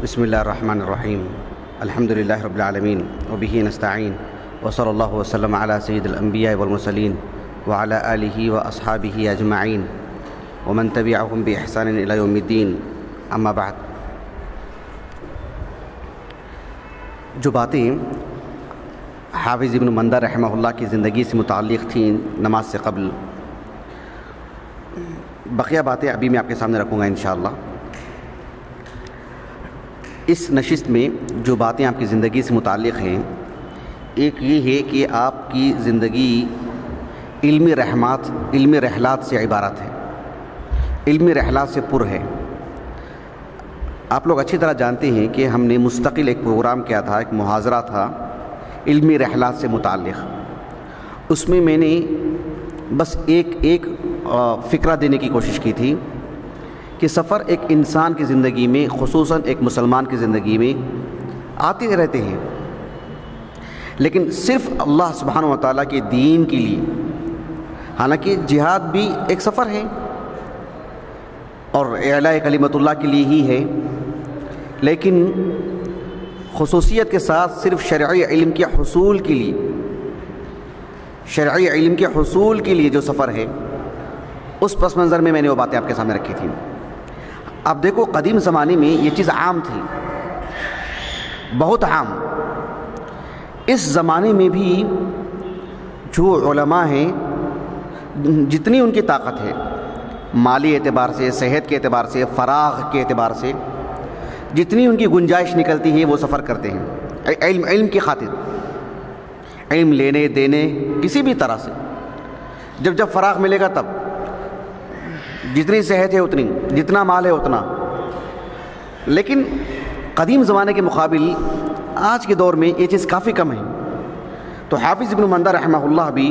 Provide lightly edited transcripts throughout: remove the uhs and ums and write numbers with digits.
بسم اللہ الرحمن الرحیم الحمد للہ رب العالمین وبہ نستعین وصلی اللہ وسلم علی سید الانبیاء والمرسلین وعلی آلہ واصحابہ اجمعین ومن تبعہم باحسان الی یوم الدین، اما بعد۔ جو باتیں حافظ ابن مندہ رحمہ اللہ کی زندگی سے متعلق تھیں نماز سے قبل، بقیہ باتیں ابھی میں آپ کے سامنے رکھوں گا انشاءاللہ۔ اس نشست میں جو باتیں آپ کی زندگی سے متعلق ہیں، ایک یہ ہے کہ آپ کی زندگی علمی رحلات سے عبارت ہے، علمی رحلات سے پر ہے۔ آپ لوگ اچھی طرح جانتے ہیں کہ ہم نے مستقل ایک پروگرام کیا تھا، ایک محاضرہ تھا علمی رحلات سے متعلق۔ اس میں نے بس ایک فکرہ دینے کی کوشش کی تھی کہ سفر ایک انسان کی زندگی میں، خصوصاً ایک مسلمان کی زندگی میں آتے رہتے ہیں، لیکن صرف اللہ سبحانہ و تعالیٰ کے دین کے لیے۔ حالانکہ جہاد بھی ایک سفر ہے اور اعلاء کلمت اللہ کے لیے ہی ہے، لیکن خصوصیت کے ساتھ صرف شرعی علم کے حصول کے لیے جو سفر ہے، اس پس منظر میں نے وہ باتیں آپ کے سامنے رکھی تھیں۔ اب دیکھو، قدیم زمانے میں یہ چیز عام تھی، بہت عام۔ اس زمانے میں بھی جو علماء ہیں، جتنی ان کی طاقت ہے، مالی اعتبار سے، صحت کے اعتبار سے، فراغ کے اعتبار سے، جتنی ان کی گنجائش نکلتی ہے وہ سفر کرتے ہیں علم کی خاطر، علم لینے دینے کسی بھی طرح سے۔ جب فراغ ملے گا تب، جتنی صحت ہے اتنی، جتنا مال ہے اتنا۔ لیکن قدیم زمانے کے مقابل آج کے دور میں یہ چیز کافی کم ہے۔ تو حافظ ابن مندہ رحمہ اللہ بھی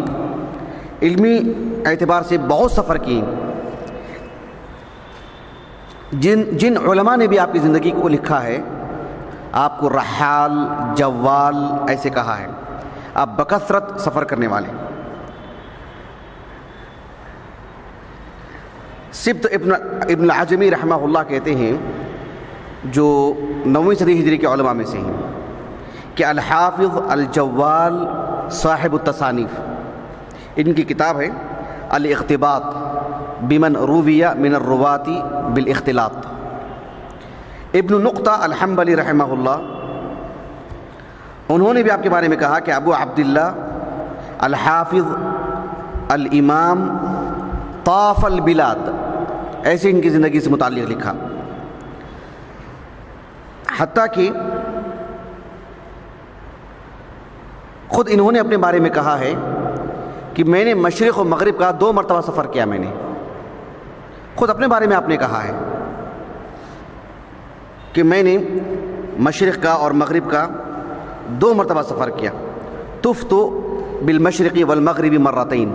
علمی اعتبار سے بہت سفر کیے۔ جن علماء نے بھی آپ کی زندگی کو لکھا ہے، آپ کو رحال، جوال ایسے کہا ہے، آپ بکثرت سفر کرنے والے۔ سبط ابن العجمی رحمہ اللہ کہتے ہیں، جو 9ویں صدی ہجری کے علماء میں سے ہیں، کہ الحافظ الجوال صاحب التصانیف، ان کی کتاب ہے الاختباط بمن روی من الرواة بالاختلاط۔ ابن نقطہ الحنبلی رحمہ اللہ، انہوں نے بھی آپ کے بارے میں کہا کہ ابو عبداللہ الحافظ الامام طاف البلاد، ایسے ان کی زندگی سے متعلق لکھا۔ حتیٰ کہ خود انہوں نے اپنے بارے میں کہا ہے کہ میں نے مشرق و مغرب کا 2 مرتبہ سفر کیا۔ میں نے خود اپنے بارے میں آپ نے کہا ہے کہ میں نے مشرق کا اور مغرب کا 2 مرتبہ سفر کیا۔ طفت بالمشرق والمغرب مرتين۔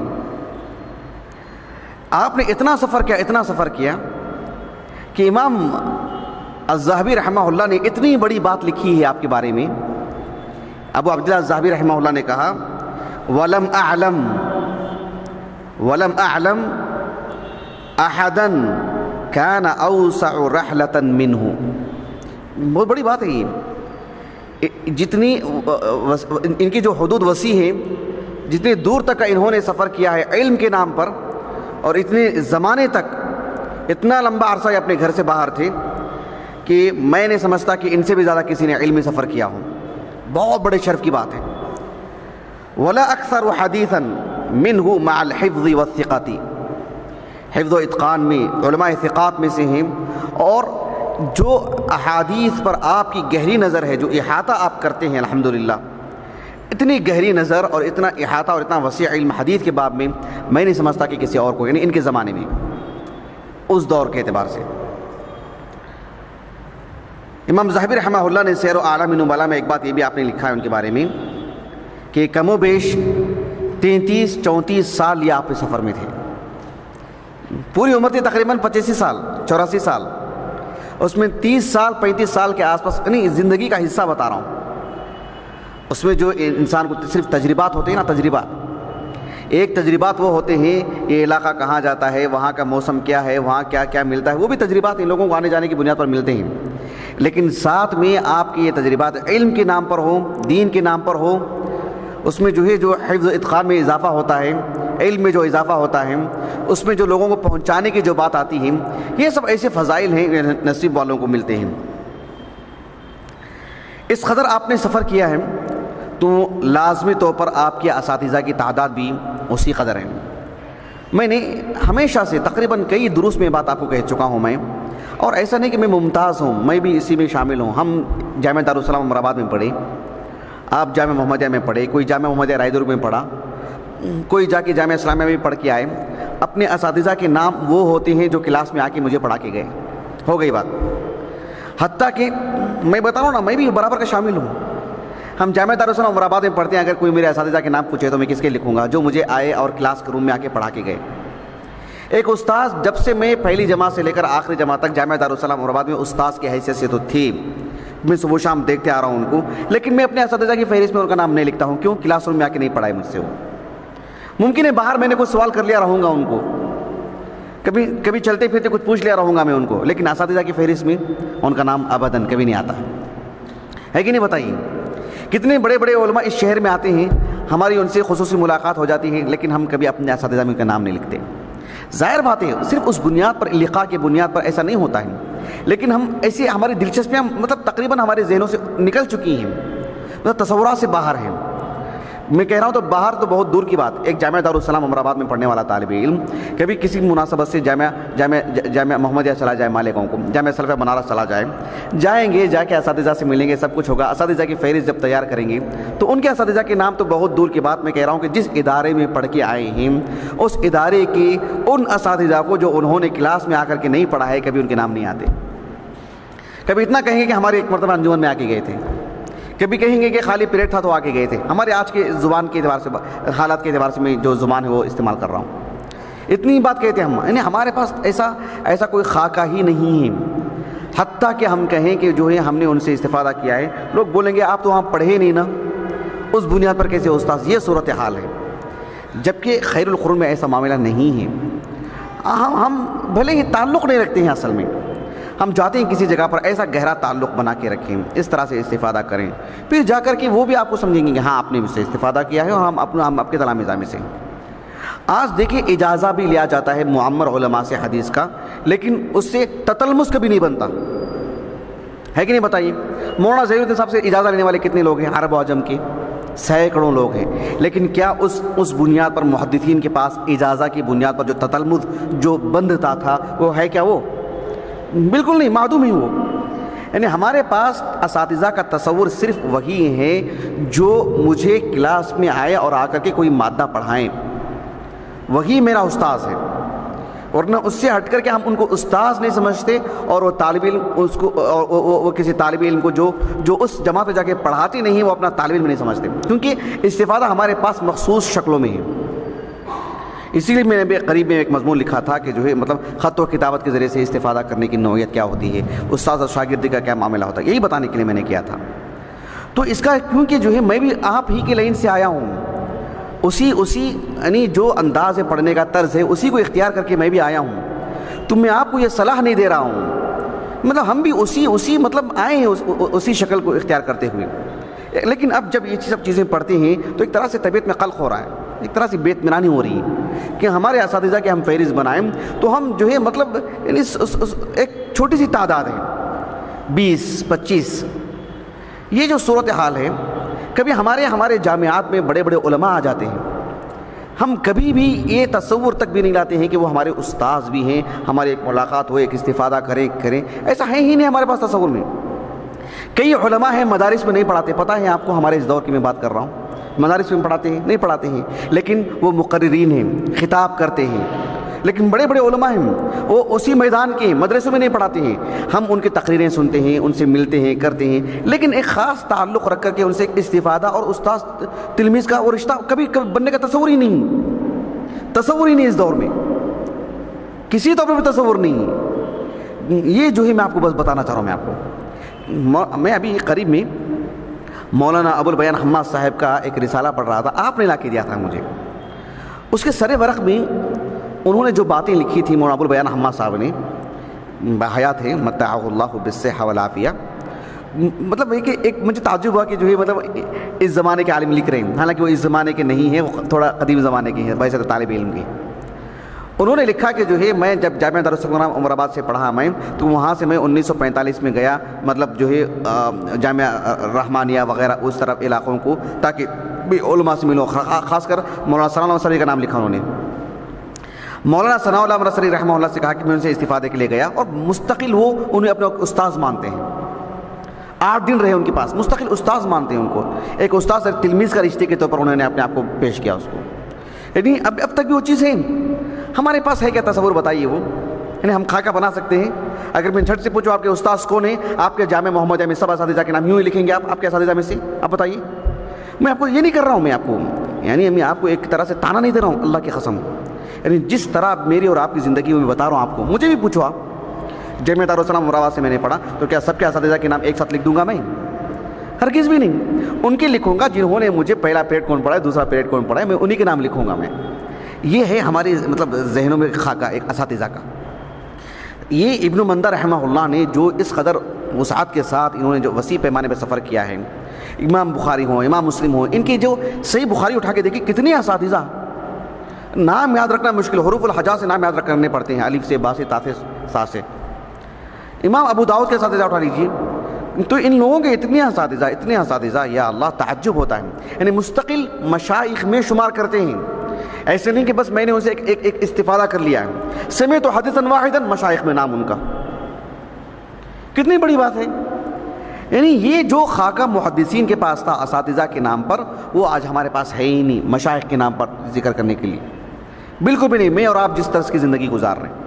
آپ نے اتنا سفر کیا کہ امام الذہبی رحمہ اللہ نے اتنی بڑی بات لکھی ہے آپ کے بارے میں۔ ابو عبداللہ الذہبی رحمہ اللہ نے کہا، وَلَمْ أَعْلَمْ أَحَدًا كَانَ أَوْسَعُ رَحْلَةً مِّنْهُ۔ بہت بڑی بات ہے یہ، جتنی ان کی جو حدود وسیع ہیں، جتنی دور تک کا انہوں نے سفر کیا ہے علم کے نام پر، اور اتنے زمانے تک، اتنا لمبا عرصہ یہ اپنے گھر سے باہر تھے کہ میں نہیں سمجھتا کہ ان سے بھی زیادہ کسی نے علمی سفر کیا ہو۔ بہت بڑے شرف کی بات ہے۔ وَلَا أَكْثَرُ حَدِيثًا مِّنْهُ مَعَ الْحِفْظِ وَالثِّقَةِ، حفظ و اتقان میں علماء ثقات میں سے ہیں، اور جو احادیث پر آپ کی گہری نظر ہے، جو احاطہ آپ کرتے ہیں الحمدللہ، اتنی گہری نظر اور اتنا احاطہ اور اتنا وسیع علم حدیث کے باب میں میں نہیں سمجھتا کہ کسی اور کو، یعنی ان کے زمانے میں، اس دور کے اعتبار سے۔ امام ذہبی رحمہ اللہ نے سیر و اعلام نبلاء میں ایک بات یہ بھی آپ نے لکھا ہے ان کے بارے میں، کہ کم و بیش 33-34 سال یہ آپ کے سفر میں تھے۔ پوری عمر تھی تقریباً 85 سال 84 سال، اس میں 30 سال 35 سال کے آس پاس، یعنی زندگی کا حصہ بتا رہا ہوں۔ اس میں جو انسان کو صرف تجربات ہوتے ہیں نا، تجربات، ایک تجربات وہ ہوتے ہیں یہ علاقہ کہاں جاتا ہے، وہاں کا موسم کیا ہے، وہاں کیا کیا ملتا ہے، وہ بھی تجربات ان لوگوں کو آنے جانے کی بنیاد پر ملتے ہیں۔ لیکن ساتھ میں آپ کی یہ تجربات علم کے نام پر ہو، دین کے نام پر ہو، اس میں جو ہے جو حفظ و اتقان میں اضافہ ہوتا ہے، علم میں جو اضافہ ہوتا ہے، اس میں جو لوگوں کو پہنچانے کی جو بات آتی ہے، یہ سب ایسے فضائل ہیں نصیب والوں کو ملتے ہیں۔ اس قدر آپ نے سفر کیا ہے تو لازمی طور پر آپ کے اساتذہ کی تعداد بھی اسی قدر ہے۔ میں نے ہمیشہ سے تقریباً کئی دروس میں بات آپ کو کہہ چکا ہوں میں، اور ایسا نہیں کہ میں ممتاز ہوں، میں بھی اسی میں شامل ہوں۔ ہم جامعہ دارالسلام عمر آباد میں پڑھے، آپ جامعہ محمدیہ میں پڑھے، کوئی جامعہ محمدیہ رائے درگ میں پڑھا، کوئی جا کے جامعہ اسلامیہ میں پڑھ کے آئے۔ اپنے اساتذہ کے نام وہ ہوتے ہیں جو کلاس میں آ کے مجھے پڑھا کے گئے، ہو گئی بات۔ حتیٰ کہ میں بتاؤں نا، میں بھی برابر کا شامل ہوں۔ ہم جامعہ دارالسلام عمر آباد میں پڑھتے ہیں، اگر کوئی میرے اساتذہ کے نام پوچھے تو میں کس کے لکھوں گا؟ جو مجھے آئے اور کلاس کے روم میں آ کے پڑھا کے گئے۔ ایک استاذ، جب سے میں پہلی جماعت سے لے کر آخری جماعت تک جامعہ دارالسلام عمر آباد میں استاذ کی حیثیت سے تو تھی، میں صبح شام دیکھتے آ رہا ہوں ان کو، لیکن میں اپنے اساتذہ کی فہرست میں ان کا نام نہیں لکھتا ہوں۔ کیوں؟ کلاس روم میں آ کے نہیں پڑھائے مجھ سے وہ۔ ممکن ہے باہر میں نے کچھ سوال کر لیا رہوں گا ان کو، کبھی چلتے پھرتے کچھ پوچھ لیا رہوں گا میں ان کو، لیکن اساتذہ کی فہرست میں ان کا نام ابداً کبھی نہیں آتا ہے کہ نہیں؟ بتائیے کتنے بڑے بڑے علماء اس شہر میں آتے ہیں، ہماری ان سے خصوصی ملاقات ہو جاتی ہے، لیکن ہم کبھی اپنے اساتذہ میں ان کا نام نہیں لکھتے۔ ظاہر بات ہے صرف اس بنیاد پر، لقاء کی بنیاد پر ایسا نہیں ہوتا ہے، لیکن ہم ایسی ہماری دلچسپیاں مطلب تقریباً ہمارے ذہنوں سے نکل چکی ہیں، مطلب تصورات سے باہر ہیں۔ میں کہہ رہا ہوں تو باہر تو بہت دور کی بات۔ ایک جامعہ دارالسلام عمر آباد میں پڑھنے والا طالب علم کبھی کسی مناسبت سے جامعہ محمدیہ چلا جائے، مالیگاؤں کو جامعہ سلفیہ بنارس چلا جائے، جائیں گے، جا کے اساتذہ سے ملیں گے، سب کچھ ہوگا، اساتذہ کی فہرست جب تیار کریں گے تو ان کے اساتذہ کے نام تو بہت دور کی بات۔ میں کہہ رہا ہوں کہ جس ادارے میں پڑھ کے آئے ہیں اس ادارے کے ان اساتذہ کو جو انہوں نے کلاس میں آ کر کے نہیں پڑھا ہے، کبھی ان کے نام نہیں آتے۔ کبھی اتنا کہیں گے کہ ہمارے ایک مرتبہ انجمن میں آ کے گئے تھے، کبھی کہیں گے کہ خالی پیریڈ تھا تو آ کے گئے تھے۔ ہمارے آج کے زبان کے اعتبار سے، حالات کے اعتبار سے میں جو زبان ہے وہ استعمال کر رہا ہوں، اتنی بات کہتے ہیں ہم، یعنی ہمارے پاس ایسا کوئی خاکہ ہی نہیں ہے۔ حتیٰ کہ ہم کہیں کہ جو ہے ہم نے ان سے استفادہ کیا ہے، لوگ بولیں گے آپ تو وہاں پڑھے نہیں نا، اس بنیاد پر کیسے استاذ؟ یہ صورتحال ہے، جبکہ خیر القرون میں ایسا معاملہ نہیں ہے۔ ہم بھلے ہی تعلق نہیں رکھتے ہیں، اصل میں ہم چاہتے ہیں کسی جگہ پر ایسا گہرا تعلق بنا کے رکھیں، اس طرح سے استفادہ کریں، پھر جا کر کے وہ بھی آپ کو سمجھیں گے کہ ہاں آپ نے اس سے استفادہ کیا ہے اور ہم آپ کے تلامذہ سے۔ آج دیکھیں اجازہ بھی لیا جاتا ہے معمر علماء سے حدیث کا، لیکن اس سے تتلمس کبھی نہیں بنتا ہے کہ نہیں؟ بتائیے مولانا ظہیر الدین صاحب سے اجازہ لینے والے کتنے لوگ ہیں؟ عرب و عجم کے سینکڑوں لوگ ہیں، لیکن کیا اس بنیاد پر محدثین کے پاس اجازہ کی بنیاد پر جو تتلمس جو بندتا تھا وہ ہے کیا؟ وہ بالکل نہیں، معدوم ہی وہ۔ یعنی ہمارے پاس اساتذہ کا تصور صرف وہی ہے جو مجھے کلاس میں آئے اور آ کر کے کوئی مادہ پڑھائیں، وہی میرا استاذ ہے، ورنہ اس سے ہٹ کر کے ہم ان کو استاذ نہیں سمجھتے، اور وہ طالب علم اس کو وہ کسی طالب علم کو جو اس جماعت پہ جا کے پڑھاتے نہیں وہ اپنا طالب علم نہیں سمجھتے، کیونکہ استفادہ ہمارے پاس مخصوص شکلوں میں ہے۔ اسی لیے میں نے بھی قریب میں ایک مضمون لکھا تھا کہ جو ہے مطلب خط و کتابت کے ذریعے سے استفادہ کرنے کی نوعیت کیا ہوتی ہے، استاذ اور شاگردی کا کیا معاملہ ہوتا ہے، یہی بتانے کے لیے میں نے کیا تھا۔ تو اس کا کیونکہ جو ہے میں بھی آپ ہی کے لائن سے آیا ہوں، اسی یعنی جو انداز پڑھنے کا طرز ہے اسی کو اختیار کر کے میں بھی آیا ہوں، تو میں آپ کو یہ صلاح نہیں دے رہا ہوں، مطلب ہم بھی اسی مطلب آئے ہیں اسی شکل کو اختیار کرتے ہوئے، لیکن اب جب یہ سب چیزیں پڑھتے ہیں تو ایک طرح سے طبیعت میں قلق ہو رہا ہے، ایک طرح سے بے اطمینانی ہو رہی ہے کہ ہمارے اساتذہ کے ہم فہرست بنائیں تو ہم جو ہے مطلب یعنی ایک چھوٹی سی تعداد ہے 20-25، یہ جو صورتحال ہے۔ کبھی ہمارے جامعات میں بڑے بڑے علماء آ جاتے ہیں، ہم کبھی بھی یہ تصور تک بھی نہیں لاتے ہیں کہ وہ ہمارے استاذ بھی ہیں، ہماری ایک ملاقات ہو، ایک استفادہ کریں، ایسا ہے ہی نہیں ہمارے پاس تصور میں۔ کئی علماء ہیں مدارس میں نہیں پڑھاتے، پتہ ہے آپ کو، ہمارے اس دور کی میں بات کر رہا ہوں، مدارس میں پڑھاتے ہیں نہیں پڑھاتے ہیں، لیکن وہ مقررین ہیں، خطاب کرتے ہیں، لیکن بڑے بڑے علماء ہیں وہ اسی میدان کے مدرسوں میں نہیں پڑھاتے ہیں، ہم ان کی تقریریں سنتے ہیں، ان سے ملتے ہیں، کرتے ہیں، لیکن ایک خاص تعلق رکھ کر کے ان سے استفادہ اور استاد تلمیذ کا وہ رشتہ کبھی بننے کا تصور ہی نہیں اس دور میں، کسی طور پہ بھی تصور نہیں ہے۔ یہ جو ہے میں آپ کو بس بتانا چاہ رہا ہوں، میں آپ کو، میں ابھی قریب میں مولانا ابو البیان حماد صاحب کا ایک رسالہ پڑھ رہا تھا، آپ نے لا کے دیا تھا مجھے، اس کے سر ورق میں انہوں نے جو باتیں لکھی تھی مولانا ابو البیان حماد صاحب نے، باحیات ہے متعہ اللہ بالصحہ والعافیہ. مطلب یہ کہ ایک مجھے تعجب ہوا کہ جو ہے مطلب اس زمانے کے عالم لکھ رہے ہیں، حالانکہ وہ اس زمانے کے نہیں ہیں، وہ تھوڑا قدیم زمانے کے ہیں، ویسے طالب علم کے. انہوں نے لکھا کہ جو ہے میں جب جامعہ دارالسلام عمر آباد سے پڑھا میں، تو وہاں سے میں 1945 میں گیا، مطلب جو ہے جامعہ رحمانیہ وغیرہ اس طرف علاقوں کو، تاکہ بھی علماء سے ملوں. خاص کر مولانا ثناء اللہ مرسلی کا نام لکھا انہوں نے. مولانا ثناء اللہ مرسلی رحمہ اللہ سے کہا کہ میں ان سے استفادے کے لیے گیا، اور مستقل وہ انہیں اپنے استاذ مانتے ہیں. 8 دن رہے ان کے پاس، مستقل استاذ مانتے ہیں ان کو. ایک استاذ اور تلمیذ کا رشتے کے طور پر انہوں نے اپنے آپ کو پیش کیا اس کو. یعنی اب تک بھی وہ چیز ہے ہمارے پاس ہے. کیا تصور بتائیے وہ، یعنی ہم خاکہ بنا سکتے ہیں؟ اگر میں جھٹ سے پوچھو آپ کے استاذ کون ہیں، آپ کے جامعہ محمدیہ میں سب اساتذہ کے نام یوں ہی لکھیں گے آپ کے اساتذہ میں سے؟ آپ بتائیے. میں آپ کو یہ نہیں کر رہا ہوں، میں آپ کو یعنی میں آپ کو ایک طرح سے تانا نہیں دے رہا ہوں، اللہ کی قسم. یعنی جس طرح میری اور آپ کی زندگی میں بتا رہا ہوں آپ کو، مجھے بھی پوچھو آپ. جامعہ دارالسلام عمر آباد سے میں نے پڑھا، تو کیا سب کے اساتذہ کے نام ایک ساتھ لکھ دوں گا میں؟ ہرگز بھی نہیں. ان کے لکھوں گا جنہوں نے مجھے پہلا پیریڈ کون پڑھا ہے، دوسرا پیریڈ کون پڑھا ہے، میں انہی کے نام لکھوں گا میں. یہ ہے ہماری مطلب ذہنوں میں خاکہ ایک اساتذہ کا. یہ ابن مندہ رحمہ اللہ نے جو اس قدر وسعت کے ساتھ انہوں نے جو وسیع پیمانے پہ سفر کیا ہے، امام بخاری ہوں، امام مسلم ہوں، ان کی جو صحیح بخاری اٹھا کے دیکھیں کتنے اساتذہ. نام یاد رکھنا مشکل، حروف الحجاء سے نام یاد کرنے پڑتے ہیں، الف سے، با سے، تا سے، سا سے. امام ابو داؤد کے اساتذہ اٹھا لیجیے، تو ان لوگوں کے اتنے اساتذہ، یا اللہ تعجب ہوتا ہے. یعنی مستقل مشائخ میں شمار کرتے ہیں. ایسے نہیں کہ بس میں نے اسے ایک استفادہ کر لیا ہے. سمعت حدیثا واحدا، مشائخ میں نام ان کا. کتنی بڑی بات ہے. یعنی یہ جو خاکہ محدثین کے پاس تھا اساتذہ کے نام پر، وہ آج ہمارے پاس ہے ہی نہیں مشائخ کے نام پر ذکر کرنے کے لیے. بالکل بھی نہیں. میں اور آپ جس طرح کی زندگی گزار رہے ہیں،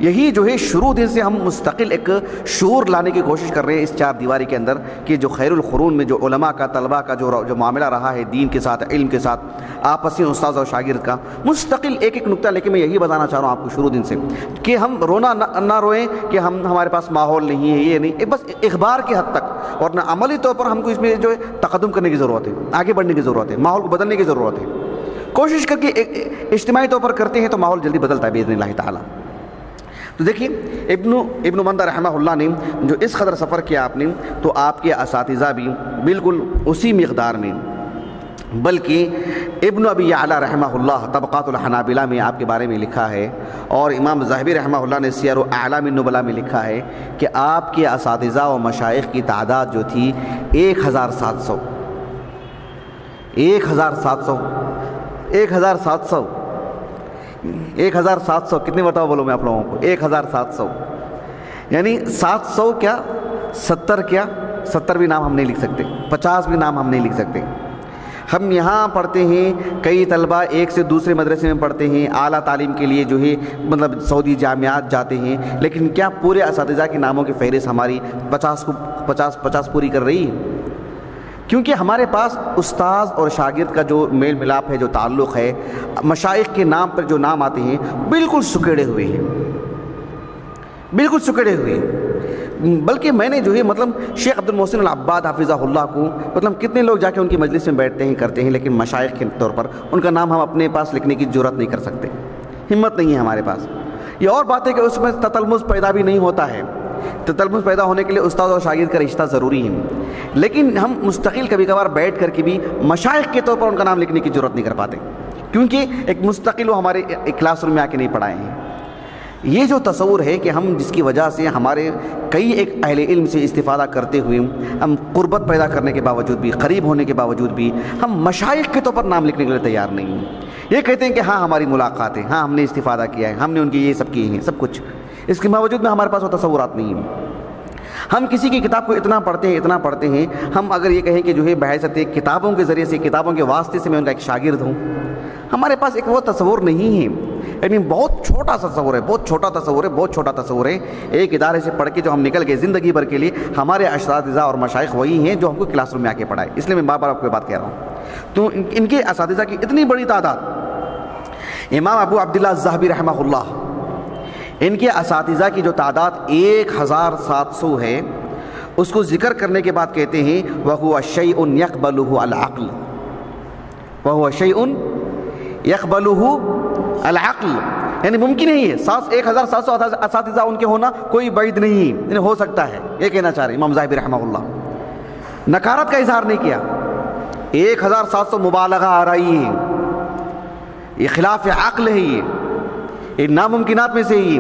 یہی جو ہے شروع دن سے ہم مستقل ایک شعور لانے کی کوشش کر رہے ہیں اس 4 دیواری کے اندر، کہ جو خیر القرون میں جو علماء کا، طلباء کا جو معاملہ رہا ہے دین کے ساتھ، علم کے ساتھ، آپسی استاذ اور شاگرد کا، مستقل ایک نقطہ لے کے میں یہی بتانا چاہ رہا ہوں آپ کو شروع دن سے، کہ ہم رونا نہ روئیں کہ ہمارے پاس ماحول نہیں ہے، یہ نہیں، بس اخبار کی حد تک، اور نہ عملی طور پر ہم کو اس میں جو ہے تقدم کرنے کی ضرورت ہے، آگے بڑھنے کی ضرورت ہے، ماحول کو بدلنے کی ضرورت ہے. کوشش کر کے اجتماعی طور پر کرتے ہیں تو ماحول جلدی بدلتا ہے باذن اللہ تعالیٰ. تو دیکھیے ابن مندہ رحمہ اللہ نے جو اس قدر سفر کیا آپ نے، تو آپ کے اساتذہ بھی بالکل اسی مقدار میں، بلکہ ابن ابی یعلا رحمہ اللہ طبقات الحنابلہ میں آپ کے بارے میں لکھا ہے، اور امام ذہبی رحمہ اللہ نے سیر اعلام النبلاء میں لکھا ہے کہ آپ کے اساتذہ و مشائخ کی تعداد جو تھی 1700. 1700 کتنے بتاؤ بولو میں آپ لوگوں کو؟ 1700. یعنی 700 کیا 70 کیا 70 بھی نام ہم نہیں لکھ سکتے، 50 بھی نام ہم نہیں لکھ سکتے. ہم یہاں پڑھتے ہیں، کئی طلبہ ایک سے دوسرے مدرسے میں پڑھتے ہیں، اعلیٰ تعلیم کے لیے جو ہے مطلب سعودی جامعات جاتے ہیں، لیکن کیا پورے اساتذہ کے ناموں کی فہرست ہماری 50 پوری کر رہی ہے؟ کیونکہ ہمارے پاس استاذ اور شاگرد کا جو میل ملاپ ہے، جو تعلق ہے، مشائخ کے نام پر جو نام آتے ہیں بالکل سکڑے ہوئے ہیں، بالکل سکڑے ہوئے ہیں. بلکہ میں نے جو ہے مطلب شیخ عبد المحسن العباد حافظہ اللہ کو، مطلب کتنے لوگ جا کے ان کی مجلس میں بیٹھتے ہیں کرتے ہیں، لیکن مشائخ کے طور پر ان کا نام ہم اپنے پاس لکھنے کی جرات نہیں کر سکتے، ہمت نہیں ہے ہمارے پاس. یہ اور بات ہے کہ اس میں تتلمذ پیدا بھی نہیں ہوتا ہے. تتلمذ پیدا ہونے کے لیے استاد اور شاگرد کا رشتہ ضروری ہے، لیکن ہم مستقل کبھی کبھار بیٹھ کر کے بھی مشائخ کے طور پر ان کا نام لکھنے کی ضرورت نہیں کر پاتے، کیونکہ ایک مستقل وہ ہمارے کلاس روم میں آ کے نہیں پڑھائے ہیں. یہ جو تصور ہے کہ ہم جس کی وجہ سے ہمارے کئی ایک اہل علم سے استفادہ کرتے ہوئے ہم قربت پیدا کرنے کے باوجود بھی، قریب ہونے کے باوجود بھی، ہم مشائخ کے طور پر نام لکھنے کے لیے تیار نہیں ہیں. یہ کہتے ہیں کہ ہاں ہماری ملاقات ہے، ہاں ہم نے استفادہ کیا ہے، ہم نے ان کی یہ سب کیے ہیں سب کچھ، اس کے باوجود میں ہمارے پاس وہ تصورات نہیں ہیں. ہم کسی کی کتاب کو اتنا پڑھتے ہیں، ہم اگر یہ کہیں کہ جو ہے بحیثیت کتابوں کے ذریعے سے، کتابوں کے واسطے سے میں ان کا ایک شاگرد ہوں، ہمارے پاس ایک وہ تصور نہیں ہے. یعنی بہت چھوٹا تصور ہے، بہت چھوٹا تصور ہے. ایک ادارے سے پڑھ کے جو ہم نکل گئے زندگی بھر کے لیے، ہمارے اساتذہ اور مشائخ وہی ہیں جو ہم کو کلاس روم میں آ کے پڑھائے. اس لیے میں بار بار آپ کو یہ بات کہہ رہا ہوں. تو ان کے اساتذہ کی اتنی بڑی تعداد، امام ابو عبداللہ الذہبی رحمہ اللہ، ان کے اساتذہ کی جو تعداد 1700 ہے، اس کو ذکر کرنے کے بعد کہتے ہیں وَهُوَ شَيْءٌ يَقْبَلُهُ الْعَقْلُ. یعنی ممکن ہے یہ 1700 اساتذہ ان کے ہونا کوئی بعید نہیں، یعنی ہو سکتا ہے، یہ کہنا چاہ رہے امام ذاہبی رحمہ اللہ۔ نکارت کا اظہار نہیں کیا، 1700 مبالغہ آ رہی ہے، یہ خلاف عقل ہے، یہ ناممکنات میں سے ہی،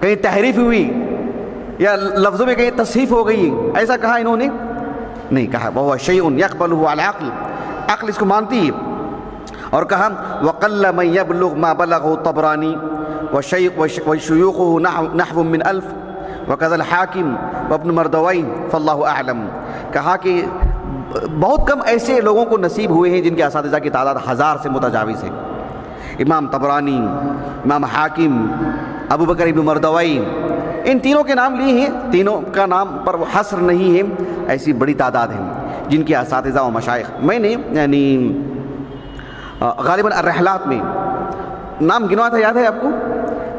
کہیں تحریف ہوئی یا لفظوں میں کہیں تصحیف ہو گئی، ایسا کہا انہوں نے نہیں کہا۔ وہ شیء یقبلہ العقل، عقل اس کو مانتی ہے۔ اور کہا وقل من یبلغ ما بلغه الطبرانی وشیوخه نحو من 1000 وكذا الحاکم وابن مردوی فاللہ اعلم۔ کہا کہ بہت کم ایسے لوگوں کو نصیب ہوئے ہیں جن کے اساتذہ کی تعداد 1000 سے متجاوز ہے۔ امام طبرانی، امام حاکم، ابو بکر ابن مردوی، ان تینوں کے نام لیے ہیں، تینوں کا نام پر وہ حصر نہیں ہے، ایسی بڑی تعداد ہے جن کے اساتذہ و مشائخ۔ میں نے یعنی غالباً الرحلات میں نام گنوا تھا، یاد ہے آپ کو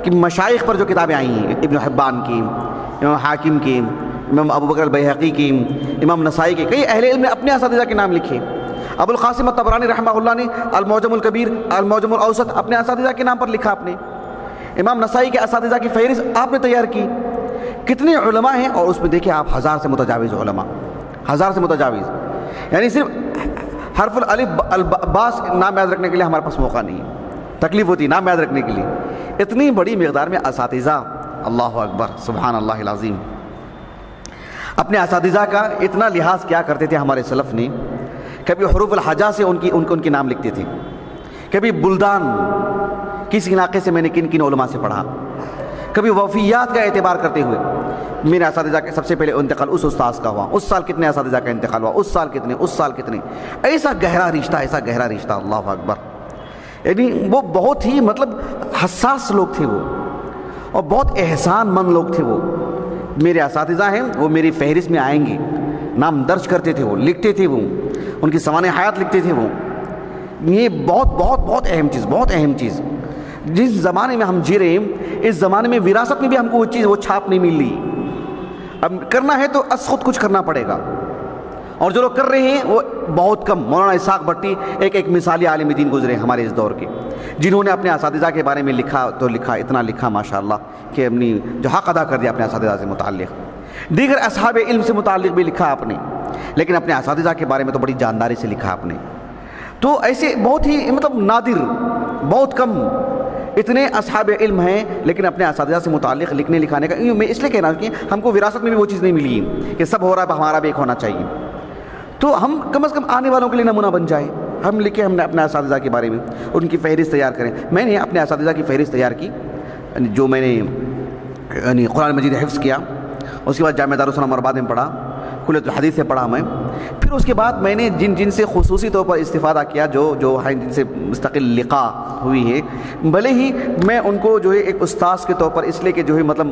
کہ مشائخ پر جو کتابیں آئی ہیں، ابن حبان کی، امام حاکم کی، امام ابو بکر البیہقی کی، امام نسائی کے، کئی اہل علم نے اپنے اساتذہ کے نام لکھے۔ ابو القاسم الطبرانی رحمہ اللہ نے المعجم الکبیر، المعجم الاوسط اپنے اساتذہ کے نام پر لکھا اپنے۔ امام نسائی کے اساتذہ کی فہرست آپ نے تیار کی، کتنے علماء ہیں، اور اس میں دیکھیں آپ 1000 سے متجاوز علماء، 1000 سے متجاوز، یعنی صرف حرف الالف الباس نام یاد رکھنے کے لیے ہمارے پاس موقع نہیں ہے، تکلیف ہوتی ہے نام یاد رکھنے کے لیے، اتنی بڑی مقدار میں اساتذہ، اللہ اکبر سبحان اللہ العظیم۔ اپنے اساتذہ کا اتنا لحاظ کیا کرتے تھے ہمارے سلف نے، کبھی حروف الحجا سے ان کے نام لکھتے تھے، کبھی بلدان، کس علاقے سے میں نے کن کن علماء سے پڑھا، کبھی وفیات کا اعتبار کرتے ہوئے میرے اساتذہ کے سب سے پہلے انتقال اس استاذ کا ہوا، اس سال کتنے اساتذہ کا انتقال ہوا، اس سال کتنے، اس سال کتنے، ایسا گہرا رشتہ، ایسا گہرا رشتہ، اللہ اکبر۔ یعنی وہ بہت ہی مطلب حساس لوگ تھے وہ، اور بہت احسان مند لوگ تھے وہ۔ میرے اساتذہ ہیں، وہ میری فہرست میں آئیں گے، نام درج کرتے تھے وہ، لکھتے تھے وہ، ان کی سوانح حیات لکھتے تھے وہ۔ یہ بہت بہت بہت اہم چیز، بہت اہم چیز۔ جس زمانے میں ہم جی رہے ہیں، اس زمانے میں وراثت میں بھی ہم کو وہ چیز، وہ چھاپ نہیں مل رہی۔ اب کرنا ہے تو از خود کچھ کرنا پڑے گا، اور جو لوگ کر رہے ہیں وہ بہت کم۔ مولانا اسحاق بھٹی ایک مثالی عالم دین گزرے ہمارے اس دور کے، جنہوں نے اپنے اساتذہ کے بارے میں لکھا تو لکھا، اتنا لکھا ماشاءاللہ کہ اپنی جو حق ادا کر دیا اپنے اساتذہ سے متعلق۔ دیگر اصحاب علم سے متعلق بھی لکھا آپ نے، لیکن اپنے اساتذہ کے بارے میں تو بڑی جانداری سے لکھا آپ نے۔ تو ایسے بہت ہی مطلب نادر، بہت کم اتنے اصحاب علم ہیں، لیکن اپنے اساتذہ سے متعلق لکھنے لکھانے کا، میں اس لیے کہہ رہا ہوں کہ ہم کو وراثت میں بھی وہ چیز نہیں ملی کہ سب ہو رہا ہے ہمارا بھی ایک ہونا چاہیے۔ تو ہم کم از کم آنے والوں کے لیے نمونہ بن جائے، ہم لکھیں، ہم نے اپنے اساتذہ کے بارے میں ان کی فہرست تیار کریں۔ میں نے اپنے اساتذہ کی فہرست تیار کی، جو میں نے یعنی قرآن مجید حفظ کیا، اس کے بعد جامعہ دارالسلام آباد میں پڑھا، کلیۃ الحدیث سے پڑھا میں، پھر اس کے بعد میں نے جن سے خصوصی طور پر استفادہ کیا، جو ہیں جن سے مستقل لقاء ہوئی ہے، بھلے ہی میں ان کو جو ہے ایک استاذ کے طور پر اس لیے کہ جو ہے مطلب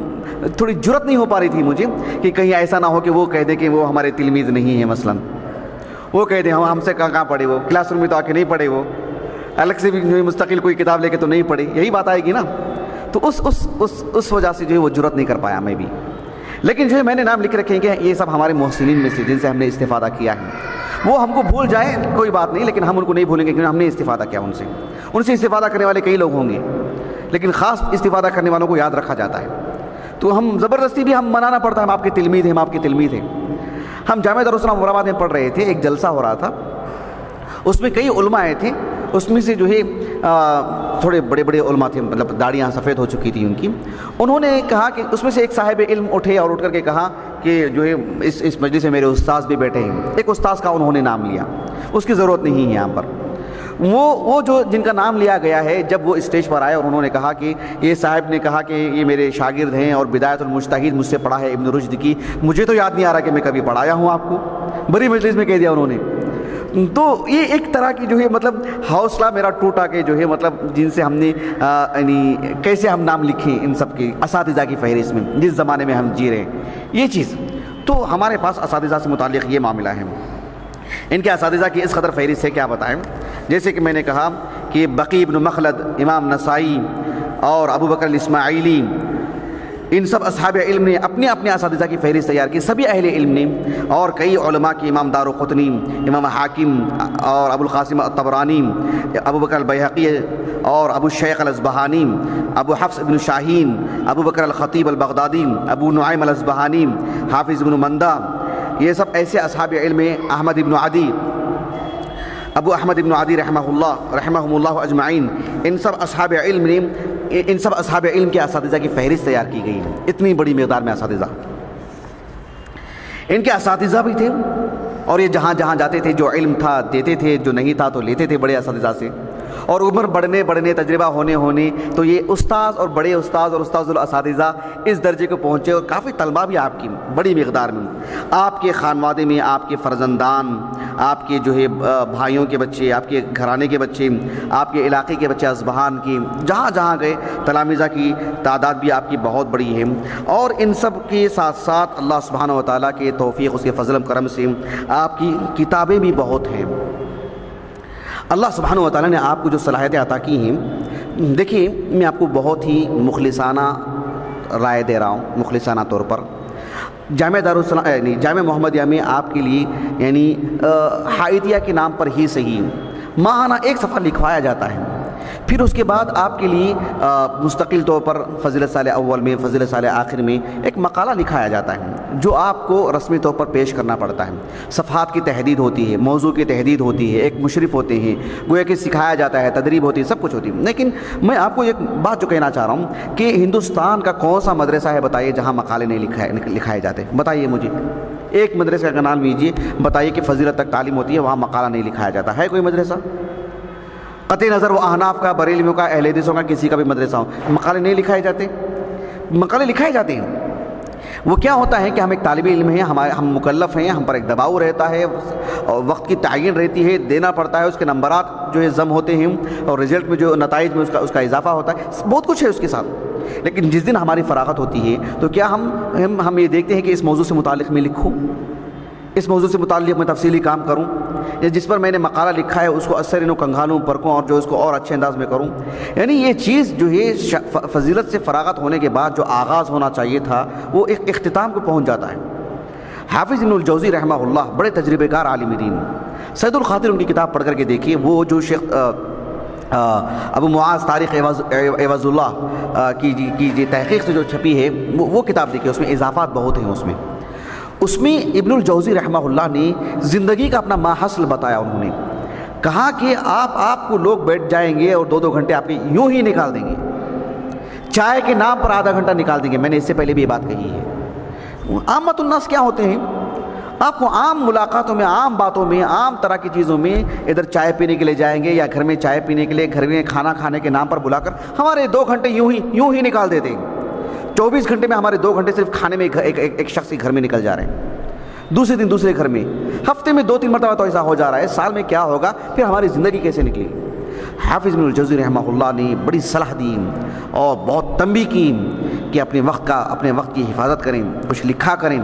تھوڑی جرت نہیں ہو پا رہی تھی مجھے کہ کہیں ایسا نہ ہو کہ وہ کہہ دیں کہ وہ ہمارے تلمیذ نہیں ہیں، مثلا وہ کہہ دیں ہم سے کہاں پڑھے، وہ کلاس روم میں تو آ کے نہیں پڑھے، وہ الگ سے بھی جو ہے مستقل کوئی کتاب لے کے تو نہیں پڑھے، یہی بات آئے گی نا۔ تو اس وجہ سے جو ہے وہ جرت نہیں کر پایا میں بھی، لیکن جو ہے میں نے نام لکھ رکھے ہیں کہ یہ سب ہمارے محسنین میں سے جن سے ہم نے استفادہ کیا ہے، وہ ہم کو بھول جائیں کوئی بات نہیں، لیکن ہم ان کو نہیں بھولیں گے کیونکہ ہم نے استفادہ کیا ان سے استفادہ کرنے والے کئی لوگ ہوں گے، لیکن خاص استفادہ کرنے والوں کو یاد رکھا جاتا ہے۔ تو ہم زبردستی بھی ہم منانا پڑتا ہے، ہم آپ کے تلمیذ ہیں، ہم آپ کے تلمیذ ہیں۔ ہم جامعہ دارالسلام آباد میں پڑھ رہے تھے، ایک جلسہ ہو رہا تھا، اس میں کئی علماء آئے تھے، اس میں سے جو ہے تھوڑے بڑے بڑے علماء تھے، مطلب داڑیاں سفید ہو چکی تھی ان کی۔ انہوں نے کہا کہ اس میں سے ایک صاحب علم اٹھے اور اٹھ کر کے کہا کہ جو ہے اس مجلس میں میرے استاذ بھی بیٹھے ہیں، ایک استاذ کا انہوں نے نام لیا، اس کی ضرورت نہیں ہے یہاں پر۔ وہ جو جن کا نام لیا گیا ہے، جب وہ اسٹیج پر آئے اور انہوں نے کہا کہ یہ صاحب نے کہا کہ یہ میرے شاگرد ہیں اور بدایت المجتہد مجھ سے پڑھا ہے ابن رشد کی، مجھے تو یاد نہیں آ رہا کہ میں کبھی پڑھایا ہوں آپ کو، بڑی مجلس میں کہہ دیا انہوں نے۔ تو یہ ایک طرح کی جو ہے مطلب حوصلہ میرا ٹوٹا کہ جو ہے مطلب جن سے ہم نے یعنی کیسے ہم نام لکھیں ان سب کے اساتذہ کی فہرست میں جس زمانے میں ہم جی رہے ہیں، یہ چیز۔ تو ہمارے پاس اساتذہ سے متعلق یہ معاملہ ہے۔ ان کے اساتذہ کی اس قدر فہرست ہے، کیا بتائیں؟ جیسے کہ میں نے کہا کہ بقی بن مخلد، امام نسائی اور ابو بکر الاسماعیلی، ان سب اصحاب علم نے اپنے اپنے اساتذہ کی فہرست تیار کی، سبھی اہل علم نے، اور کئی علماء کی، امام دارقطنی، امام حاکم، اور ابو القاسم الطبرانی، ابو بکر البیہقی، اور ابو الشیخ الاصبہانی، ابو حفص ابن شاہین، ابو بکر الخطیب البغدادی، ابو نعیم الاصبہانی، حافظ ابن مندہ، یہ سب ایسے اصحاب علم ہیں، احمد ابن عدی، ابو احمد ابن عدی رحمہم اللہ اجمعین، ان سب اصحاب علم کے اساتذہ کی فہرست تیار کی گئی ہے، اتنی بڑی مقدار میں اساتذہ، ان کے اساتذہ بھی تھے، اور یہ جہاں جہاں جاتے تھے جو علم تھا دیتے تھے، جو نہیں تھا تو لیتے تھے بڑے اساتذہ سے، اور عمر بڑھنے تجربہ ہونے تو یہ استاذ اور بڑے استاذ اور استاذ الاساتذہ اس درجے کو پہنچے، اور کافی طلبہ بھی آپ کی بڑی مقدار میں، آپ کے خانوادے میں آپ کے فرزندان، آپ کے جو ہے بھائیوں کے بچے، آپ کے گھرانے کے بچے، آپ کے علاقے کے بچے، اصبہان کی، جہاں جہاں گئے تلامذہ کی تعداد بھی آپ کی بہت بڑی ہے، اور ان سب کے ساتھ ساتھ اللہ سبحانہ و تعالیٰ کے توفیق، اس کے فضل و کرم سے آپ کی کتابیں بھی بہت ہیں۔ اللہ سبحانہ و تعالیٰ نے آپ کو جو صلاحیتیں عطا کی ہیں، دیکھیے میں آپ کو بہت ہی مخلصانہ رائے دے رہا ہوں، مخلصانہ طور پر، جامعہ محمدیہ میں آپ کے لیے یعنی حائطیہ کے نام پر ہی صحیح ماہانہ ایک صفحہ لکھوایا جاتا ہے، پھر اس کے بعد آپ کے لیے مستقل طور پر فضل سال اول میں، فضل سال آخر میں ایک مقالہ لکھایا جاتا ہے جو آپ کو رسمی طور پر پیش کرنا پڑتا ہے، صفحات کی تحدید ہوتی ہے، موضوع کی تحدید ہوتی ہے، ایک مشرف ہوتے ہیں، گویا کہ سکھایا جاتا ہے، تدریب ہوتی ہے، سب کچھ ہوتی ہے۔ لیکن میں آپ کو ایک بات جو کہنا چاہ رہا ہوں کہ ہندوستان کا کون سا مدرسہ ہے بتائیے جہاں مقالے نہیں لکھائے جاتے؟ بتائیے مجھے ایک مدرسے کا نام لیجیے، بتائیے کہ فضیلت تک تعلیم ہوتی ہے وہاں مقالہ نہیں لکھایا جاتا ہے کوئی مدرسہ؟ قطع نظر وہ احناف کا، بریلویوں کا، اہل حدیثوں کا، کسی کا بھی مدرسہ ہو، مقالے نہیں لکھائے جاتے؟ مقالے لکھائے جاتے ہیں۔ وہ کیا ہوتا ہے کہ ہم ایک طالب علم ہیں، ہم مکلف ہیں، ہم پر ایک دباؤ رہتا ہے، اور وقت کی تعین رہتی ہے، دینا پڑتا ہے، اس کے نمبرات جو ہے ضم ہوتے ہیں، اور رزلٹ میں جو نتائج میں اس کا اضافہ ہوتا ہے، بہت کچھ ہے اس کے ساتھ۔ لیکن جس دن ہماری فراغت ہوتی ہے تو کیا ہم یہ دیکھتے ہیں کہ اس موضوع سے متعلق میں لکھوں، اس موضوع سے متعلق میں تفصیلی کام کروں، یا جس پر میں نے مقالہ لکھا ہے اس کو اثر کنگھالوں پرکھوں اور جو اس کو اور اچھے انداز میں کروں؟ یعنی یہ چیز جو ہے فضیلت سے فراغت ہونے کے بعد جو آغاز ہونا چاہیے تھا وہ ایک اختتام کو پہنچ جاتا ہے۔ حافظ ابن الجوزی رحمہ اللہ بڑے تجربے کار عالم دین، سید الخاطر ان کی کتاب پڑھ کر کے دیکھیے، وہ جو شیخ ابو معاذ تاریخ عوض اللہ کی تحقیق سے جو چھپی ہے وہ کتاب دیکھیے، اس میں اضافات بہت ہیں۔ اس میں ابن الجوزی رحمہ اللہ نے زندگی کا اپنا ماحصل بتایا، انہوں نے کہا کہ آپ کو لوگ بیٹھ جائیں گے اور 2 گھنٹے آپ کے یوں ہی نکال دیں گے، چائے کے نام پر آدھا گھنٹہ نکال دیں گے۔ میں نے اس سے پہلے بھی یہ بات کہی ہے۔ عامت الناس کیا ہوتے ہیں، آپ کو عام ملاقاتوں میں، عام باتوں میں، عام طرح کی چیزوں میں ادھر چائے پینے کے لیے جائیں گے، یا گھر میں چائے پینے کے لیے، گھر میں کھانا کھانے کے نام پر بلا کر ہمارے 2 گھنٹے یوں ہی نکال دیتے ہیں۔ 24 گھنٹے میں ہمارے 2 گھنٹے صرف کھانے میں ایک شخص کے گھر میں نکل جا رہے ہیں، دوسرے دن دوسرے گھر میں، ہفتے میں 2-3 مرتبہ تو ایسا ہو جا رہا ہے، سال میں کیا ہوگا؟ پھر ہماری زندگی کیسے نکلی؟ حافظ ابن الجوزی رحمہ اللہ نے بڑی صلاح دی اور بہت تنبیہ کی کہ اپنے وقت کی حفاظت کریں، کچھ لکھا کریں۔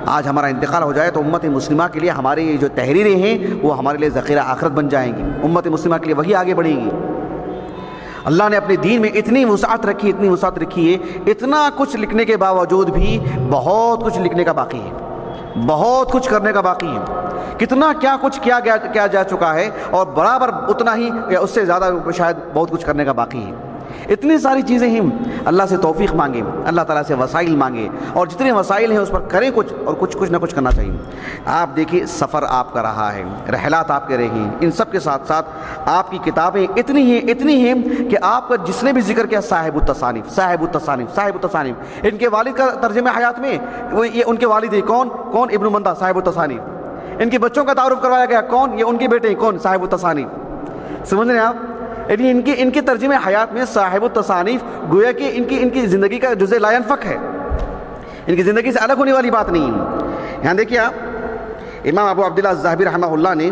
آج ہمارا انتقال ہو جائے تو امت مسلمہ کے لیے ہماری جو تحریریں ہیں وہ ہمارے لیے ذخیرہ آخرت بن جائیں گی، امت مسلمہ کے لیے وہی آگے بڑھے گی۔ اللہ نے اپنے دین میں اتنی وسعت رکھی ہے، اتنا کچھ لکھنے کے باوجود بھی بہت کچھ لکھنے کا باقی ہے، بہت کچھ کرنے کا باقی ہے۔ کتنا کیا کچھ کیا جا چکا ہے، اور برابر اتنا ہی یا اس سے زیادہ شاید بہت کچھ کرنے کا باقی ہے۔ اتنی ساری چیزیں ہیں، اللہ سے توفیق مانگیں، اللہ تعالیٰ سے وسائل مانگیں، اور جتنے وسائل ہیں اس پر کریں کچھ، اور کچھ نہ کچھ کرنا چاہیے۔ آپ دیکھیے سفر آپ کا رہا ہے، رحلات آپ کے رہے ہیں، ان سب کے ساتھ ساتھ آپ کی کتابیں اتنی ہیں کہ آپ کا جس نے بھی ذکر کیا صاحب التصانیف، ان کے والد کا ترجمہ حیات میں یہ ان کے والد ہیں، کون؟ ابن مندہ صاحب التصانیف۔ ان کے بچوں کا تعارف کروایا گیا، کون؟ یہ ان کے بیٹے ہیں، کون؟ صاحب التصانیف۔ سمجھ رہے ہیں آپ؟ یعنی ان کے ترجمہ حیات میں صاحب التصانیف گویا کہ ان کی زندگی کا جزء لا ينفك ہے، ان کی زندگی سے الگ ہونے والی بات نہیں ہے۔ یہاں دیکھیے آپ، امام ابو عبداللہ الذہبی رحمہ اللہ نے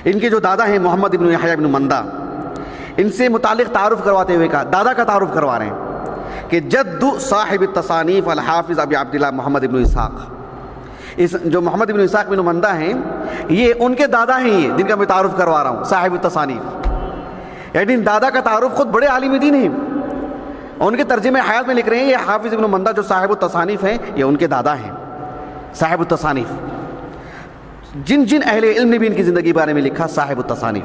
ان کے جو دادا ہیں محمد ابن یحییٰ ابن مندہ، ان سے متعلق تعارف کرواتے ہوئے کہا، دادا کا تعارف کروا رہے ہیں کہ جد صاحب التصانیف الحافظ ابی عبداللہ محمد ابن اسحاق، جو محمد ابن اسحاق بن مندہ ہیں یہ ان کے دادا ہیں، یہ جن کا میں تعارف کروا رہا ہوں، صاحب التصانیف۔ یعنی دادا کا تعارف خود بڑے عالم دین ہیں، اور ان کے ترجمہ حیات میں لکھ رہے ہیں یہ حافظ ابن مندہ جو صاحب التصانیف ہیں یہ ان کے دادا ہیں صاحب التصانیف. جن جن اہل علم نے بھی ان کی زندگی کے بارے میں لکھا صاحب التصانیف.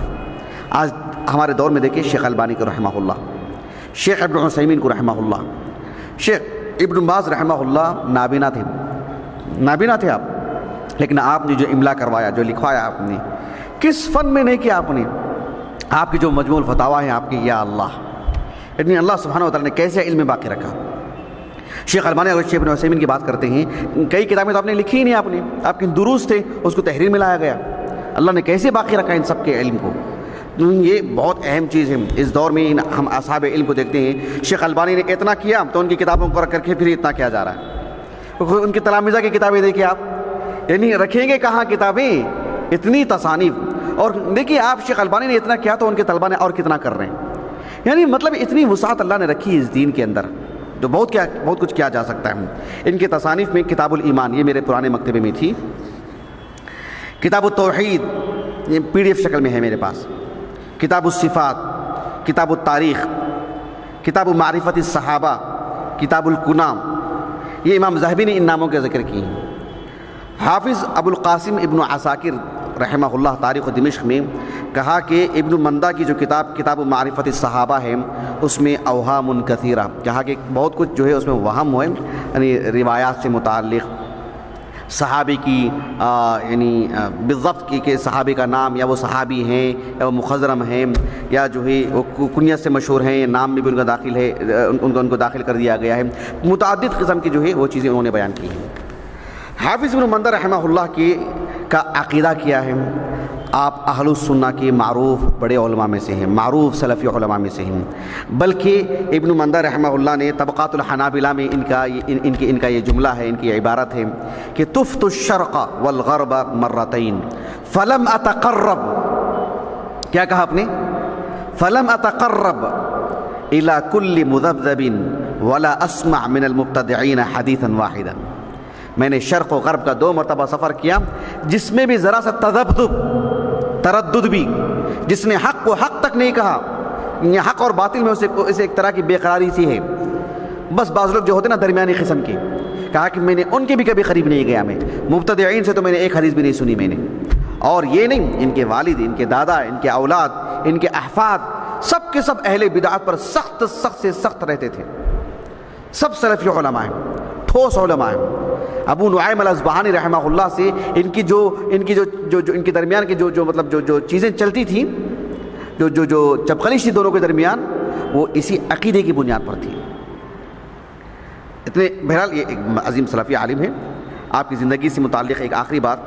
آج ہمارے دور میں دیکھیں شیخ البانی کو رحمہ اللہ, شیخ ابن عثیمین کو رحمہ اللہ, شیخ ابن باز رحمہ اللہ نابینا تھے, نابینا تھے آپ, لیکن آپ نے جو املا کروایا, جو لکھوایا آپ نے, کس فن میں نہیں کیا آپ نے. آپ کی جو مجموع الفتاوا ہیں آپ کی, یا اللہ, اتنی اللہ سبحانہ و تعالیٰ نے کیسے علم باقی رکھا. شیخ البانی اور شیخ ابن عثیمین کی بات کرتے ہیں, کئی کتابیں تو آپ نے لکھی ہی نہیں, آپ کے دروس تھے اس کو تحریر میں لایا گیا. اللہ نے کیسے باقی رکھا ان سب کے علم کو. یہ بہت اہم چیز ہے. اس دور میں ہم اصحاب علم کو دیکھتے ہیں, شیخ البانی نے اتنا کیا تو ان کی کتابوں کو رکھ کر کے پھر اتنا کیا جا رہا ہے. ان کی تلامذہ کی کتابیں دیکھیے آپ, یعنی رکھیں گے کہاں کتابیں, اتنی تصانیف. اور دیکھیے آپ شیخ البانی نے اتنا کیا تو ان کے طلبہ نے اور کتنا کر رہے ہیں. یعنی مطلب اتنی وسعت اللہ نے رکھی اس دین کے اندر, تو بہت کچھ کیا جا سکتا ہے. ان کے تصانیف میں کتاب الایمان, یہ میرے پرانے مکتبے میں تھی, کتاب التوحید یہ PDF شکل میں ہے میرے پاس, کتاب الصفات, کتاب التاریخ, کتاب معرفت الصحابہ, کتاب الکنہ, یہ امام ذہبی نے ان ناموں کے ذکر کی ہیں. حافظ ابو القاسم ابن عساکر رحمہ اللہ تاریخ دمشق میں کہا کہ ابن مندہ کی جو کتاب معرفت الصحابہ ہے اس میں اوہام کثیرہ, کہا کہ بہت کچھ جو ہے اس میں وہم ہوئے, یعنی روایات سے متعلق صحابی کی یعنی بالضبط کی کہ صحابی کا نام, یا وہ صحابی ہیں یا وہ مخضرم ہیں, یا جو ہے وہ کنیت سے مشہور ہیں, نام میں بھی ان کا داخل ہے, ان کو داخل کر دیا گیا ہے. متعدد قسم کی جو ہے وہ چیزیں انہوں نے بیان کی ہیں. حافظ ابن مندہ رحمہ اللہ کا عقیدہ کیا ہے؟ آپ اہل السنہ کے معروف بڑے علماء میں سے ہیں, معروف سلفی علماء میں سے ہیں. بلکہ ابن مندہ رحمہ اللہ نے طبقات الحنابلہ میں ان کا یہ جملہ ہے, ان کی عبارت ہے کہ تفت الشرق والغرب مرتين فلم اتقرب, کیا کہا آپ نے؟ فلم اتقرب الى كل مذبذب ولا اسمع من المبتدعين حديثا واحدا. میں نے شرق و غرب کا 2 مرتبہ سفر کیا, جس میں بھی ذرا سا تذبذب, تردد بھی, جس نے حق کو حق تک نہیں کہا, یہ حق اور باطل میں اسے ایک طرح کی بے قراری سی ہے. بس بعض لوگ جو ہوتے ہیں نا درمیانی قسم کے, کہا کہ میں نے ان کے بھی کبھی قریب نہیں گیا, میں مبتدعین سے تو میں نے ایک حدیث بھی نہیں سنی میں نے. اور یہ نہیں, ان کے والد, ان کے دادا, ان کے اولاد, ان کے احفاد, سب کے سب اہل بدعات پر سخت سے سخت رہتے تھے. سب سلفی علماء ہیں, ٹھوس علماء ہیں. ابو نعیم الاصبہانی رحمہ اللہ سے ان کے درمیان کی جو چیزیں چلتی تھیں, جو چپقلیش تھی دونوں کے درمیان, وہ اسی عقیدے کی بنیاد پر تھی. اتنے بہرحال یہ ایک عظیم سلفی عالم ہے. آپ کی زندگی سے متعلق ایک آخری بات,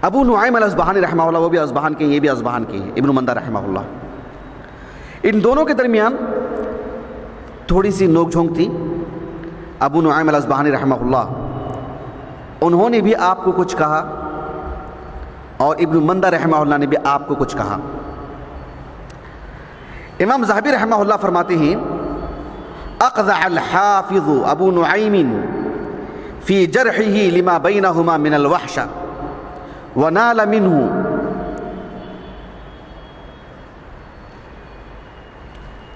ابو نعیم الاصبہانی رحمہ اللہ, وہ بھی اصبہان کے ہیں, یہ بھی اصبہان کے ہیں, ابن مندہ رحمہ اللہ. ان دونوں کے درمیان تھوڑی سی نوک جھونک تھی. ابو نعیم الاصبہانی رحمہ اللہ, انہوں نے بھی آپ کو کچھ کہا, اور ابن مندہ رحمہ اللہ نے بھی آپ کو کچھ کہا. امام ذہبی رحمہ اللہ فرماتے ہیں اقذع الحافظ ابو نعیم فی جرحہ لما بینہما من الوحشہ ونال منہ.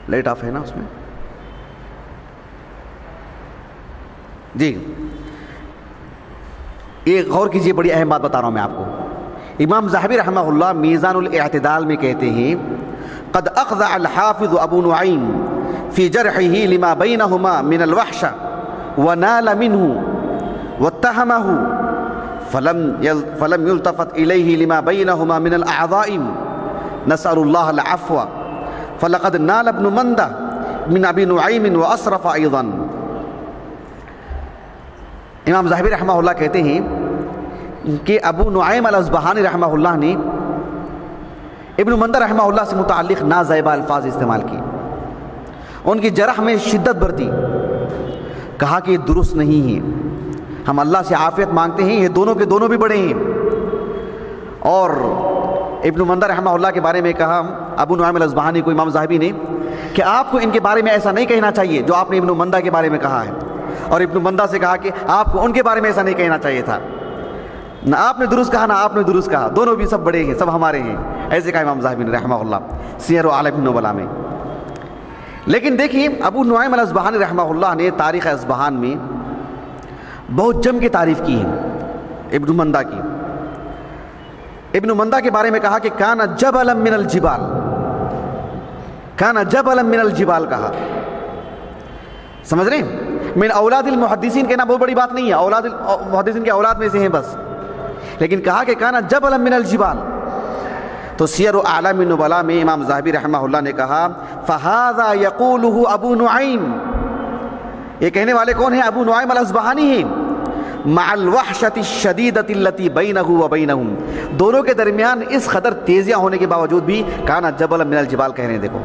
لائٹ آف ہے نا اس میں؟ جی, یہ غور کیجئے, بڑی اہم بات بتا رہا ہوں میں آپ کو. امام ذہبی رحمہ اللہ میزان الاعتدال میں کہتے ہیں قد اخذع الحافظ ابو نعیم فی جرحہ لما بینہما من الوحشہ ونال منہ واتہمہ فلم يلتفت الیہ لما بینہما من الاعضاء نسأل اللہ العفو فلقد نال ابن مندہ من ابی نعیم واسرف ایضا. امام ذہبی رحمہ اللہ کہتے ہیں کہ ابو نعیم الاصبہانی رحمہ اللہ نے ابن مندہ رحمہ اللہ سے متعلق نازائبہ الفاظ استعمال کی, ان کی جرح میں شدت برتی, کہا کہ یہ درست نہیں ہے, ہم اللہ سے عافیت مانگتے ہیں, یہ دونوں کے دونوں بھی بڑے ہیں. اور ابن مندہ رحمہ اللہ کے بارے میں کہا ابو نعیم الاصبہانی کو امام ذہبی نے کہ آپ کو ان کے بارے میں ایسا نہیں کہنا چاہیے جو آپ نے ابن مندہ کے بارے میں کہا ہے, اور ابن مندہ سے کہا کہ آپ کو ان کے بارے میں ایسا نہیں کہنا چاہیے تھا. نہ آپ نے درست کہا نہ آپ نے درست کہا، دونوں بھی سب بڑے ہیں، سب ہمارے ہیں، ایسے کہا امام ذہبی نے رحمہ اللہ سیر و اعلام النبلاء میں۔ لیکن دیکھیے ابو نعیم الاصبہانی رحمہ اللہ نے تاریخ اصبہان میں بہت جم کی تعریف کی ہے ابن مندہ کی۔ ابن مندہ کے بارے میں کہا کہ کان جبلا من الجبال، کان جبلا من الجبال کہا، سمجھ رہے ہیں؟ من اولاد المحدثین کہنا بہت بڑی بات نہیں ہے، اولاد المحدثین کے اولاد میں سے ہیں بس، لیکن کہا کہ کان جبلا من الجبال۔ تو سیر و اعلام النبلاء میں امام ذہبی رحمہ اللہ نے کہا فہذا یقولہ ابو نعیم، یہ کہنے والے کون ہیں؟ ابو نعیم الاصبہانی ہیں، مع الوحشۃ الشدیدۃ التي بینہ وبینہم، دونوں کے درمیان اس قدر تیزیاں ہونے کے باوجود بھی کانا جبل من الجبال کہہ رہے ہیں۔ دیکھو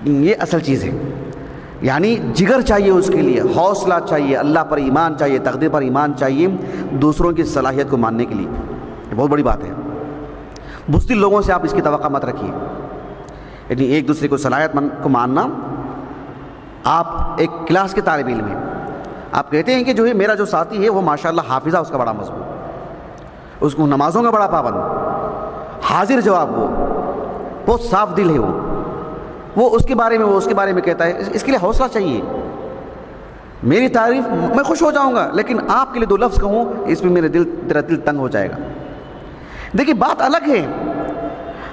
یہ اصل چیز ہے، یعنی جگر چاہیے اس کے لیے، حوصلہ چاہیے، اللہ پر ایمان چاہیے، تقدیر پر ایمان چاہیے، دوسروں کی صلاحیت کو ماننے کے لیے، یہ بہت بڑی بات ہے۔ بزدل لوگوں سے آپ اس کی توقع مت رکھیے، یعنی ایک دوسرے کو صلاحیت کو ماننا۔ آپ ایک کلاس کے طالب علم ہیں، آپ کہتے ہیں کہ جو ہے میرا جو ساتھی ہے وہ ماشاءاللہ حافظہ اس کا بڑا مضبوط، اس کو نمازوں کا بڑا پابند، حاضر جواب، وہ بہت صاف دل ہے، وہ اس کے بارے میں کہتا ہے، اس کے لیے حوصلہ چاہیے۔ میری تعریف میں خوش ہو جاؤں گا، لیکن آپ کے لیے دو لفظ کہوں اس میں میرا دل تنگ ہو جائے گا۔ دیکھیے بات الگ ہے،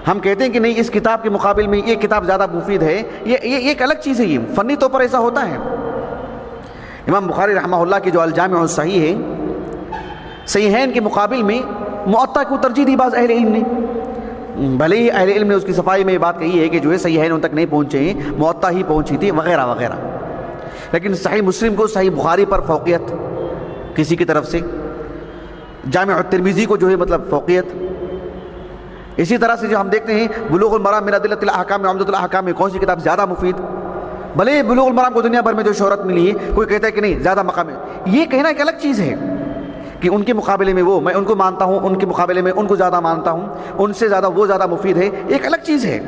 ہم کہتے ہیں کہ نہیں اس کتاب کے مقابل میں یہ کتاب زیادہ مفید ہے، یہ ایک الگ چیز ہے، یہ فنی طور پر ایسا ہوتا ہے۔ امام بخاری رحمہ اللہ کی جو الجامع الصحیح ہے، صحیحین کے مقابل میں معطا کو ترجیح دی بعض اہل علم نے، بھلے ہی اہل علم نے اس کی صفائی میں یہ بات کہی ہے کہ جو ہے صحیحین ان تک نہیں پہنچے ہیں، معطا ہی پہنچی تھی وغیرہ وغیرہ، لیکن صحیح مسلم کو صحیح بخاری پر فوقیت کسی کی طرف سے، جامع الترمذی کو جو ہے مطلب فوقیت، اسی طرح سے جو ہم دیکھتے ہیں بلوغ المرام من ادلۃ الاحکام میں عمدۃ الاحکام میں کون سی کتاب زیادہ مفید، بھلے ہی بلوغ المرام کو دنیا بھر میں جو شہرت ملی ہے کوئی کہتا ہے کہ نہیں زیادہ مقام ہے، یہ کہنا ایک الگ چیز ہے کہ ان کے مقابلے میں وہ، میں ان کو مانتا ہوں، ان کے مقابلے میں ان کو زیادہ مانتا ہوں، ان سے زیادہ وہ زیادہ مفید ہے، ایک الگ چیز ہے۔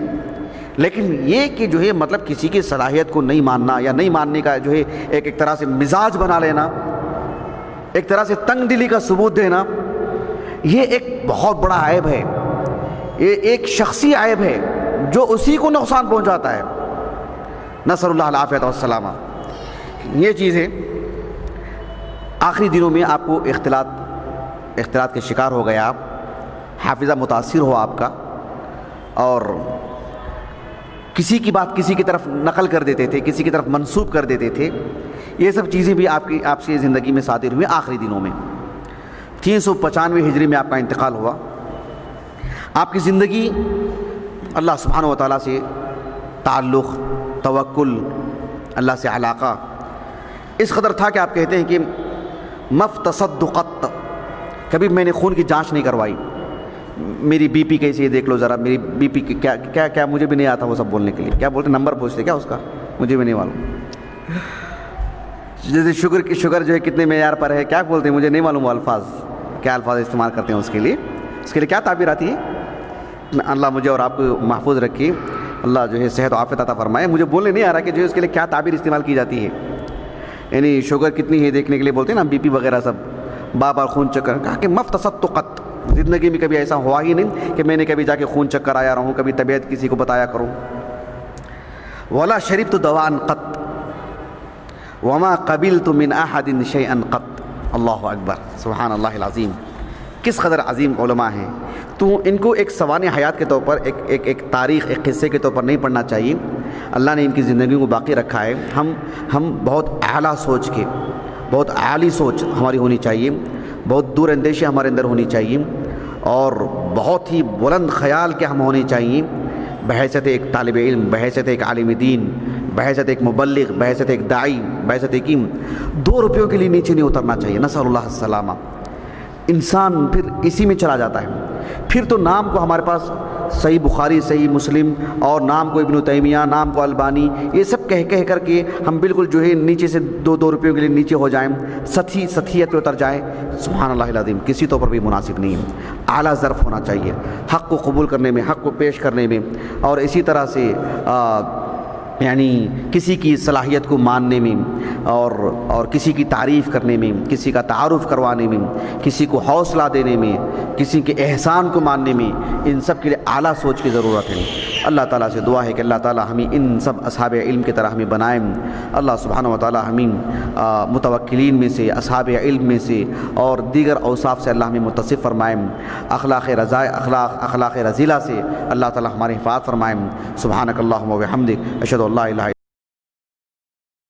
لیکن یہ کہ جو ہے مطلب کسی کی صلاحیت کو نہیں ماننا یا نہیں ماننے کا جو ہے ایک طرح سے مزاج بنا لینا، ایک طرح سے تنگ دلی کا ثبوت دینا، یہ ایک بہت بڑا عیب ہے، یہ ایک شخصی عیب ہے جو اسی کو نقصان پہنچاتا ہے، نسأل اللہ العافیۃ والسلامہ۔ یہ چیز ہے، آخری دنوں میں آپ کو اختلاط کے شکار ہو گئے، آپ حافظہ متاثر ہو آپ کا، اور کسی کی بات کسی کی طرف نقل کر دیتے تھے، کسی کی طرف منسوب کر دیتے تھے، یہ سب چیزیں بھی آپ سے زندگی میں صادر ہوئی آخری دنوں میں۔ 395 ہجری میں آپ کا انتقال ہوا، آپ کی زندگی اللہ سبحانہ و تعالیٰ سے تعلق، توکل، اللہ سے علاقہ اس قدر تھا کہ آپ کہتے ہیں کہ مفتصدقت، کبھی میں نے خون کی جانچ نہیں کروائی، میری بی پی کیسی ہے دیکھ لو ذرا، میری بی پی کیا کیا مجھے بھی نہیں آتا وہ سب بولنے کے لیے، کیا بولتے نمبر پوچھتے کیا اس کا، مجھے بھی نہیں معلوم، جیسے شوگر جو ہے کتنے معیار پر ہے، کیا بولتے ہیں مجھے نہیں معلوم، وہ الفاظ کیا الفاظ استعمال کرتے ہیں اس کے لیے کیا تعبیر آتی ہے۔ اللہ مجھے اور آپ کو محفوظ رکھیے، اللہ جو ہے صحت و عافیت عطا فرمائے، مجھے بولنے نہیں آ رہا کہ جو ہے اس کے لیے کیا تعبیر استعمال کی جاتی ہے، یعنی شوگر کتنی ہے دیکھنے کے لیے بولتے ہیں نا بی پی وغیرہ سب، بار خون چکر، کہا کہ مفتصدقت، زندگی میں کبھی ایسا ہوا ہی نہیں کہ میں نے کبھی جا کے خون چکر آیا رہوں، کبھی طبیعت کسی کو بتایا کروں، ولا شربت دواء قط وما قبلت من احد شيئا قط، اللہ اکبر، سبحان اللہ العظیم، کس قدر عظیم علماء ہیں۔ تو ان کو ایک سوانح حیات کے طور پر، ایک تاریخ، ایک قصے کے طور پر نہیں پڑھنا چاہیے، اللہ نے ان کی زندگی کو باقی رکھا ہے۔ ہم بہت اعلیٰ سوچ کے، بہت عالی سوچ ہماری ہونی چاہیے، بہت دور اندیشی ہمارے اندر ہونی چاہیے، اور بہت ہی بلند خیال کے ہم ہونے چاہیے، بحیثیت ایک طالب علم، بحیثیت ایک عالم دین، بحیثیت ایک مبلغ، بحیثیت ایک داعی، بحیثیت ایک 2 روپیوں کے لیے نیچے نہیں اترنا چاہیے، نسأل اللہ السلامہ۔ انسان پھر اسی میں چلا جاتا ہے، پھر تو نام کو ہمارے پاس صحیح بخاری، صحیح مسلم، اور نام کو ابن تیمیہ، نام کو البانی، یہ سب کہہ کر کے ہم بالکل جو ہے نیچے سے 2 روپیوں کے لیے نیچے ہو جائیں، سطحیت پہ اتر جائیں، سبحان اللہ العظیم، کسی طور پر بھی مناسب نہیں ہے۔ اعلیٰ ظرف ہونا چاہیے حق کو قبول کرنے میں، حق کو پیش کرنے میں، اور اسی طرح سے یعنی کسی کی صلاحیت کو ماننے میں اور کسی کی تعریف کرنے میں، کسی کا تعارف کروانے میں، کسی کو حوصلہ دینے میں، کسی کے احسان کو ماننے میں، ان سب کے لیے اعلیٰ سوچ کی ضرورت ہے۔ اللہ تعالیٰ سے دعا ہے کہ اللہ تعالیٰ ہمیں ان سب اصحاب علم کی طرح ہمیں بنائیں۔ اللہ سبحانہ و تعالیٰ ہمیں متوکلین میں سے، اصحاب علم میں سے اور دیگر اوصاف سے اللہ ہمیں متصف فرمائیں۔ اخلاق رذیلہ سے اللہ تعالیٰ ہماری حفاظت فرمائیں۔ سبحانک اللہم و بحمدک، اشہد ان لا الہ